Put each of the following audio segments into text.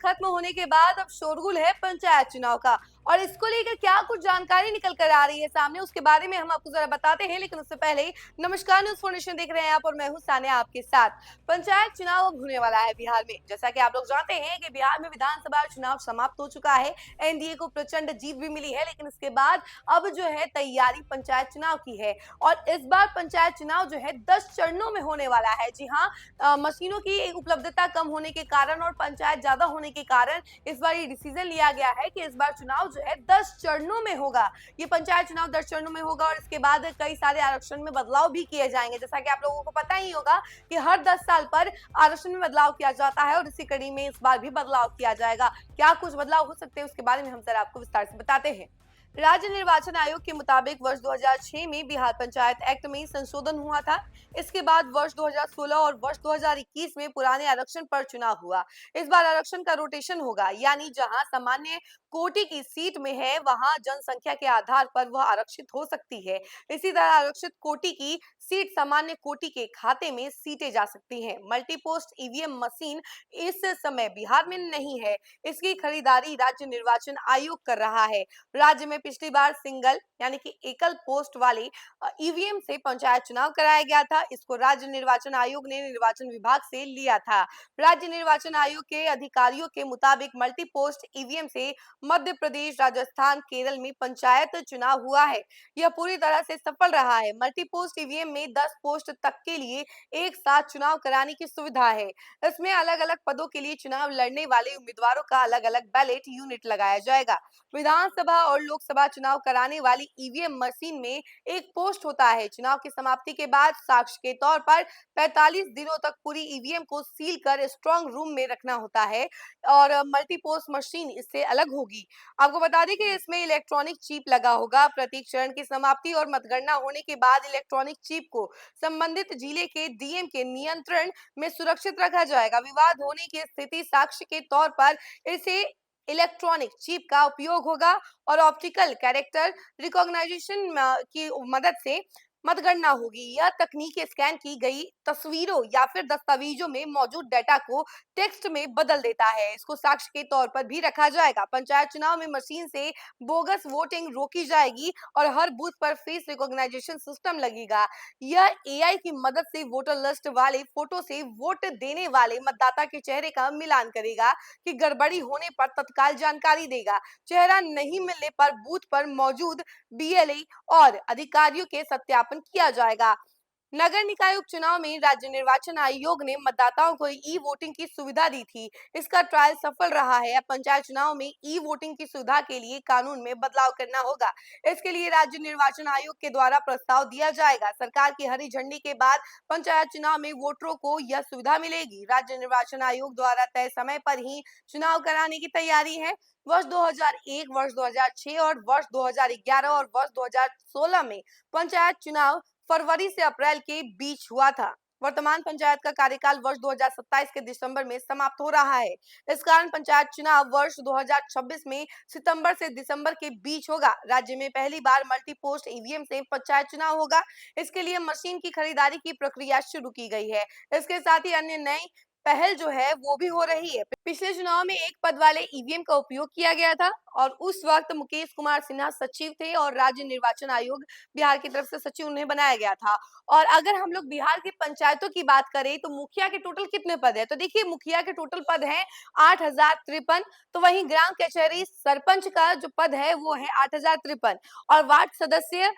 खत्म होने के बाद अब शोरगुल है पंचायत चुनाव का, और इसको लेकर क्या कुछ जानकारी निकल कर आ रही है सामने, उसके बारे में हम आपको जरा बताते हैं। लेकिन उससे पहले नमस्कार, न्यूज फॉर नेशन देख रहे हैं आप और मैं हूं सानिया आपके साथ। पंचायत चुनाव अब होने वाला है बिहार में। जैसा कि आप लोग जानते हैं कि बिहार में विधानसभा चुनाव समाप्त हो चुका है, एनडीए को प्रचंड जीत भी मिली है, लेकिन इसके बाद अब जो है तैयारी पंचायत चुनाव की है। और इस बार पंचायत चुनाव जो है 10 चरणों में होने वाला है। जी हाँ, मशीनों की उपलब्धता कम होने के कारण और पंचायत ज्यादा होने के कारण इस बार ये डिसीजन लिया गया है कि इस बार चुनाव जो है 10 चरणों में होगा। ये पंचायत चुनाव 10 चरणों में होगा और इसके बाद कई सारे आरक्षण में बदलाव भी किए जाएंगे। जैसा कि आप लोगों को पता ही होगा कि हर 10 साल पर आरक्षण में बदलाव किया जाता है और इसी कड़ी में इस बार भी बदलाव किया जाएगा। क्या कुछ बदलाव हो सकते हैं उसके बारे में हम जरा आपको विस्तार से बताते हैं। राज्य निर्वाचन आयोग के मुताबिक वर्ष 2006 में बिहार पंचायत एक्ट में संशोधन हुआ था। इसके बाद वर्ष 2016 और वर्ष 2021 में पुराने आरक्षण पर चुनाव हुआ। इस बार आरक्षण का रोटेशन होगा, यानी जहां सामान्य कोटि की सीट में है वहां जनसंख्या के आधार पर वह आरक्षित हो सकती है। इसी तरह आरक्षित कोटि की सीट सामान्य कोटि के खाते में सीटें जा सकती हैं। मल्टीपोस्ट ईवीएम मशीन इस समय बिहार में नहीं है। इसकी खरीदारी राज्य निर्वाचन आयोग कर रहा है। राज्य में पिछली बार सिंगल यानी कि एकल पोस्ट वाले ईवीएम से पंचायत चुनाव कराया गया था। इसको राज्य निर्वाचन आयोग ने निर्वाचन विभाग से लिया था। राज्य निर्वाचन आयोग के अधिकारियों के मुताबिक मल्टी पोस्ट ईवीएम से मध्य प्रदेश, राजस्थान, केरल में पंचायत चुनाव हुआ है। यह पूरी तरह से सफल रहा है। मल्टी पोस्ट ईवीएम में 10 पोस्ट तक के लिए एक साथ चुनाव कराने की सुविधा है। इसमें अलग अलग पदों के लिए चुनाव लड़ने वाले उम्मीदवारों का अलग अलग बैलेट यूनिट लगाया जाएगा। विधानसभा और लोकसभा चुनाव कराने वाली ईवीएम मशीन में एक पोस्ट होता है। चुनाव की समाप्ति के बाद साक्ष्य के तौर पर 45 दिनों तक पूरी ईवीएम को सील कर स्ट्रांग रूम में रखना होता है और मल्टी पोस्ट मशीन इससे अलग होगी। आपको बता दें कि इसमें इलेक्ट्रॉनिक चिप लगा होगा। प्रत्येक चरण की समाप्ति और मतगणना होने के बाद इलेक्ट्रॉनिक चिप को संबंधित जिले के डीएम के नियंत्रण में सुरक्षित रखा जाएगा। विवाद होने की स्थिति साक्ष्य के तौर पर इसे इलेक्ट्रॉनिक चिप का उपयोग होगा और ऑप्टिकल कैरेक्टर रिकॉग्नाइजेशन की मदद से मतगणना होगी। यह तकनीक स्कैन की गई तस्वीरों या फिर दस्तावेजों में मौजूद डाटा को टेक्स्ट में बदल देता है। इसको साक्ष्य के तौर पर भी रखा जाएगा। पंचायत चुनाव में मशीन से बोगस वोटिंग रोकी जाएगी और हर बूथ पर फेस रिकॉग्नाइजेशन सिस्टम लगेगा। यह एआई की मदद से वोटर लिस्ट वाले फोटो से वोट देने वाले मतदाता के चेहरे का मिलान करेगा कि गड़बड़ी होने पर तत्काल जानकारी देगा। चेहरा नहीं मिलने पर बूथ पर मौजूद बीएलए और अधिकारियों के सत्यापन किया जाएगा। नगर निकाय उपचुनाव में राज्य निर्वाचन आयोग ने मतदाताओं को ई वोटिंग की सुविधा दी थी। इसका ट्रायल सफल रहा है। अब पंचायत चुनाव में ई वोटिंग की सुविधा के लिए कानून में बदलाव करना होगा। इसके लिए राज्य निर्वाचन आयोग के द्वारा प्रस्ताव दिया जाएगा। सरकार की हरी झंडी के बाद पंचायत चुनाव में वोटरों को यह सुविधा मिलेगी। राज्य निर्वाचन आयोग द्वारा तय समय पर ही चुनाव कराने की तैयारी है। वर्ष 2001, वर्ष 2006 और वर्ष 2011 और वर्ष 2016 में पंचायत चुनाव फरवरी से अप्रैल के बीच हुआ था। वर्तमान पंचायत का कार्यकाल वर्ष 2027 के दिसंबर में समाप्त हो रहा है। इस कारण पंचायत चुनाव वर्ष 2026 में सितंबर से दिसंबर के बीच होगा। राज्य में पहली बार मल्टी पोस्ट ईवीएम से पंचायत चुनाव होगा। इसके लिए मशीन की खरीदारी की प्रक्रिया शुरू की गई है। इसके साथ ही अन्य नई पहल जो है वो भी हो रही है। पिछले चुनाव में एक पद वाले ईवीएम का उपयोग किया गया था और उस वक्त मुकेश कुमार सिन्हा सचिव थे और राज्य निर्वाचन आयोग बिहार की तरफ से सचिव उन्हें बनाया गया था। और अगर हम लोग बिहार की पंचायतों की बात करें तो मुखिया के टोटल कितने पद है, तो देखिए मुखिया के टोटल पद हैं 8053। तो वहीं ग्राम कचहरी सरपंच का जो पद है वो है 8053 और वार्ड सदस्य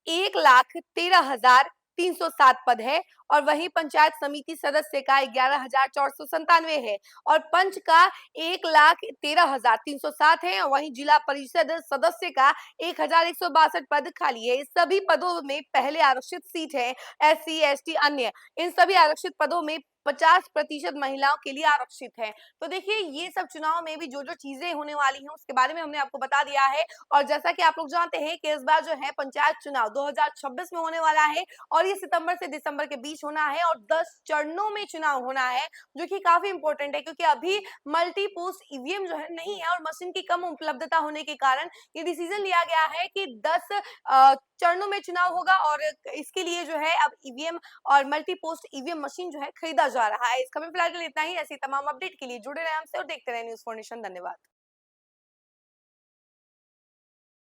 1,13,307 पद है। और वहीं पंचायत समिति सदस्य का 11,497 है और पंच का 1,13,307 है। और वहीं जिला परिषद सदस्य का 1,162 पद खाली है। इस सभी पदों में पहले आरक्षित सीट है। एससी, एसटी, अन्य इन सभी आरक्षित पदों में 50% महिलाओं के लिए आरक्षित है। तो देखिए ये सब चुनाव में भी जो जो चीजें होने वाली हैं उसके बारे में हमने आपको बता दिया है। और जैसा कि आप लोग जानते हैं कि इस बार जो है पंचायत चुनाव 2026 में होने वाला है और ये सितंबर से दिसंबर के बीच होना है और 10 चरणों में चुनाव होना है, जो कि काफी इंपॉर्टेंट है क्योंकि अभी मल्टी पोस्ट ईवीएम जो है नहीं है और मशीन की कम उपलब्धता होने के कारण ये डिसीजन लिया गया है कि 10 चरणों में चुनाव होगा और इसके लिए जो है अब ईवीएम और मल्टी पोस्ट ईवीएम मशीन जो है खरीदा जा रहा है। इस खबर में फिलहाल के लिए इतना ही। ऐसी तमाम अपडेट के लिए जुड़े रहे हमसे और देखते रहे न्यूज़ फॉर नेशन। धन्यवाद।